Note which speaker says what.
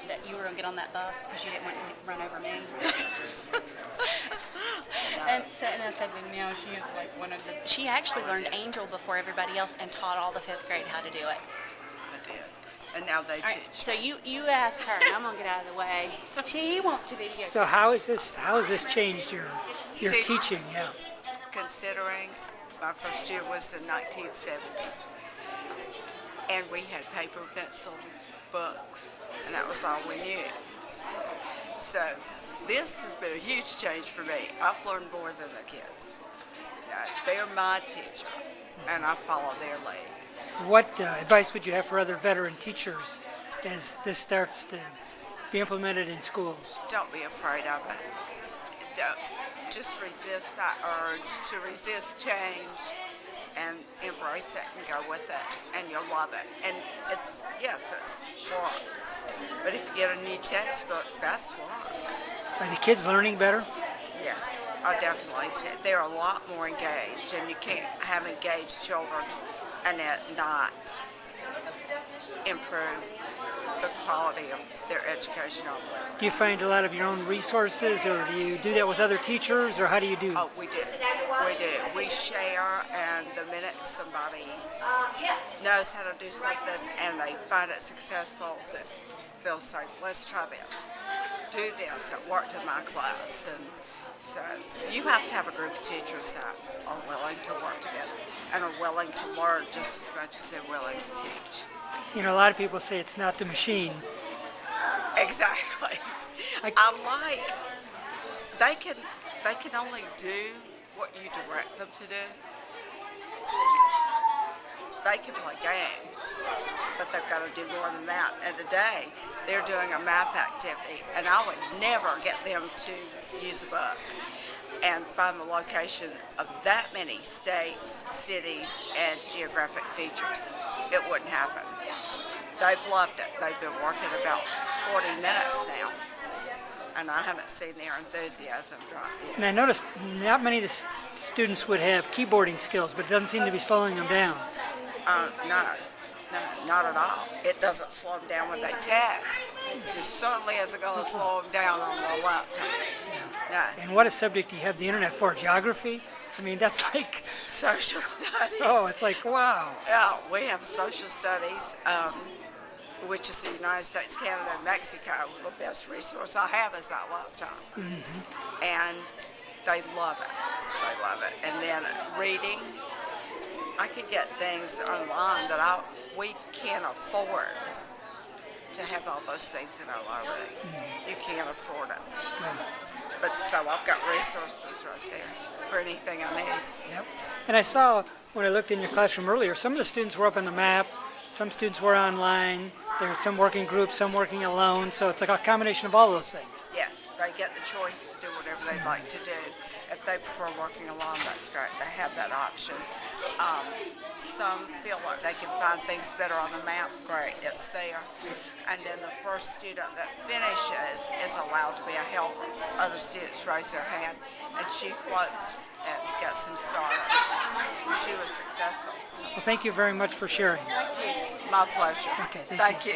Speaker 1: that you were gonna get on that bus because you didn't want to run over me. And I said, no, she is like one of the. She actually learned Angel before everybody else and taught all the 5th grade how to do it.
Speaker 2: I did. And now they teach.
Speaker 1: Right, so you ask her, and I'm gonna get out of the way. She wants to video.
Speaker 3: So how has this changed your teaching? Yeah.
Speaker 2: Considering my first year was in 1970, and we had paper, pencil, books, and that was all we knew. So this has been a huge change for me. I've learned more than the kids. They're my teacher, and I follow their lead.
Speaker 3: What advice would you have for other veteran teachers as this starts to be implemented in schools?
Speaker 2: Don't be afraid of it. Don't. Just resist that urge to resist change and embrace it and go with it, and you'll love it. And it's work. But if you get a new textbook, that's work.
Speaker 3: Are the kids learning better?
Speaker 2: Yes, I definitely see it. They're a lot more engaged, and you can't have engaged children and it not improve the quality of their education all the way around.
Speaker 3: Do you find a lot of your own resources, or do you do that with other teachers, or how do you do?
Speaker 2: Oh, we do. We do. We share, and the minute somebody knows how to do something and they find it successful, they'll say, let's try this. Do this. It worked in my class. And so you have to have a group of teachers that are willing to work together and are willing to learn just as much as they're willing to teach.
Speaker 3: You know, a lot of people say it's not the machine.
Speaker 2: Exactly. They can only do what you direct them to do. They can play games, but they've got to do more than that. And today, they're doing a map activity, and I would never get them to use a book and find the location of that many states, cities, and geographic features. It wouldn't happen. They've loved it. They've been working about 40 minutes now, and I haven't seen their enthusiasm drop yet.
Speaker 3: And I noticed not many of the students would have keyboarding skills, but it doesn't seem to be slowing them down.
Speaker 2: No, not at all. It doesn't slow them down when they text. It certainly isn't going to slow them down on the laptop. No.
Speaker 3: And what a subject do you have the internet for? Geography? I mean, that's like...
Speaker 2: Social studies.
Speaker 3: Oh, it's like, wow.
Speaker 2: Yeah, we have social studies, which is the United States, Canada, and Mexico. The best resource I have is that laptop. Mm-hmm. And they love it. They love it. And then reading, I can get things online that we can't afford to have all those things in our library. Mm-hmm. You can't afford it. Mm-hmm. But so I've got resources right there for anything I need.
Speaker 3: Yep. And I saw when I looked in your classroom earlier, some of the students were up on the map, some students were online, there were some working groups, some working alone, so it's like a combination of all those things.
Speaker 2: Yes, they get the choice to do whatever they'd like to do. If they prefer working alone, that's great. They have that option. Some feel like they can find things better on the map. Great, it's there. And then the first student that finishes is allowed to be a helper. Other students raise their hand, and she floats and gets them started. She was successful.
Speaker 3: Well, thank you very much for sharing.
Speaker 2: Thank you. My pleasure.
Speaker 3: Okay,
Speaker 2: thank you.